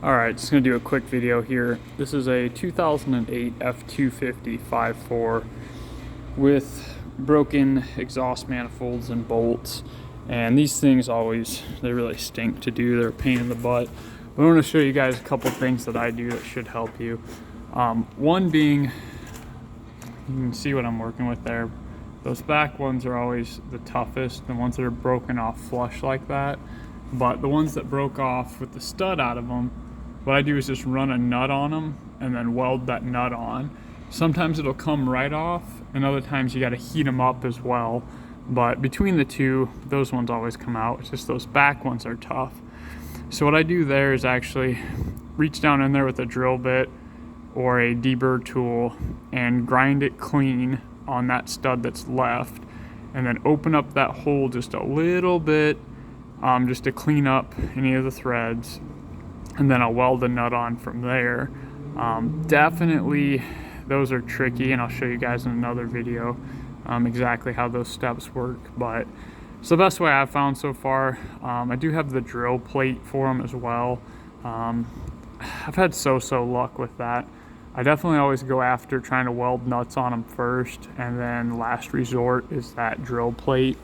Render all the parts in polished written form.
Alright, just going to do a quick video here. This is a 2008 F-250 5.4 with broken exhaust manifolds and bolts. And these things they really stink to do. They're a pain in the butt. But I want to show you guys a couple things that I do that should help you. One being, you can see what I'm working with there. Those back ones are always the toughest, the ones that are broken off flush like that. But the ones that broke off with the stud out of them, what I do is just run a nut on them and then weld that nut on. Sometimes it'll come right off, and other times you got to heat them up as well. But between the two, those ones always come out. It's just those back ones are tough. So what I do there is actually reach down in there with a drill bit or a deburr tool and grind it clean on that stud that's left, and then open up that hole just a little bit, just to clean up any of the threads, and then I'll weld the nut on from there. Definitely those are tricky, and I'll show you guys in another video exactly how those steps work, but it's the best way I've found so far. I do have the drill plate for them as well. I've had so luck with that. I definitely always go after trying to weld nuts on them first, and then last resort is that drill plate.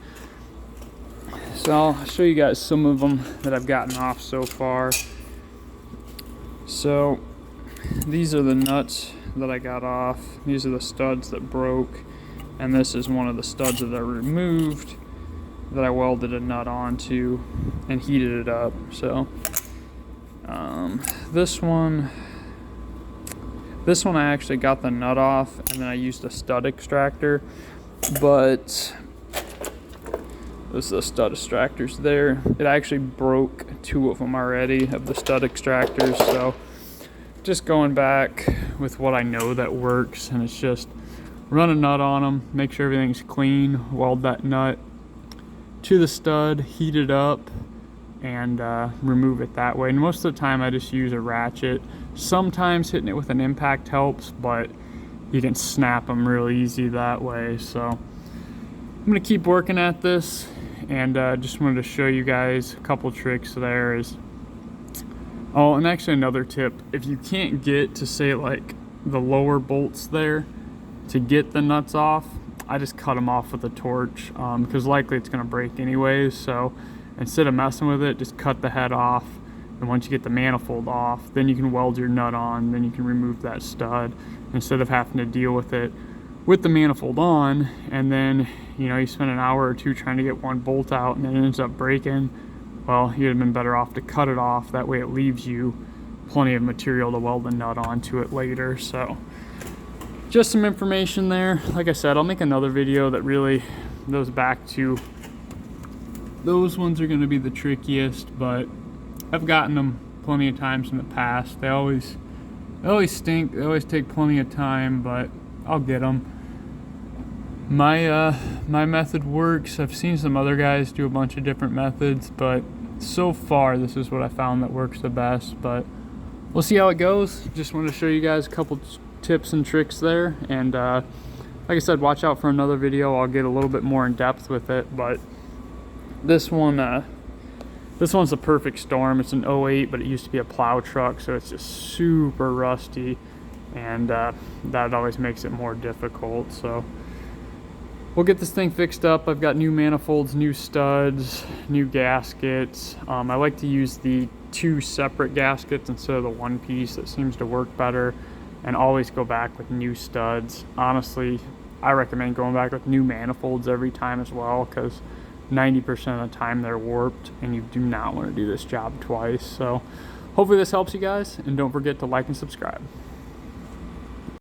So I'll show you guys some of them that I've gotten off so far. So these are the nuts that I got off. These are the studs that broke, and this is one of the studs that I removed that I welded a nut onto and heated it up. So this one I actually got the nut off, and then I used a stud extractor, but this is the stud extractors there. It actually broke two of them already of the stud extractors, so just going back with what I know that works, and it's just run a nut on them, make sure everything's clean, weld that nut to the stud, heat it up, and remove it that way. And most of the time I just use a ratchet. Sometimes hitting it with an impact helps, but you can snap them real easy that way. So I'm gonna keep working at this, and just wanted to show you guys a couple tricks there. Oh, and actually another tip, if you can't get to, say, like the lower bolts there to get the nuts off, I just cut them off with a torch, because likely it's gonna break anyways. So instead of messing with it, just cut the head off, and once you get the manifold off, then you can weld your nut on, then you can remove that stud instead of having to deal with it with the manifold on, and then you spend an hour or two trying to get one bolt out and then it ends up breaking. Well, you'd have been better off to cut it off. That way it leaves you plenty of material to weld the nut onto it later. So just some information there. Like I said, I'll make another video that really goes back to those ones are going to be the trickiest, but I've gotten them plenty of times in the past. They always stink. They always take plenty of time, but I'll get them. My method works. I've seen some other guys do a bunch of different methods, but so far this is what I found that works the best. But we'll see how it goes. Just wanted to show you guys a couple tips and tricks there, and like I said, watch out for another video. I'll get a little bit more in depth with it, but this one's a perfect storm. It's an '08, but it used to be a plow truck, so it's just super rusty, and that always makes it more difficult. So we'll get this thing fixed up. I've got new manifolds, new studs, new gaskets. I like to use the two separate gaskets instead of the one piece. That seems to work better, and always go back with new studs. Honestly, I recommend going back with new manifolds every time as well, because 90% of the time they're warped, and you do not want to do this job twice. So hopefully this helps you guys, and don't forget to like and subscribe.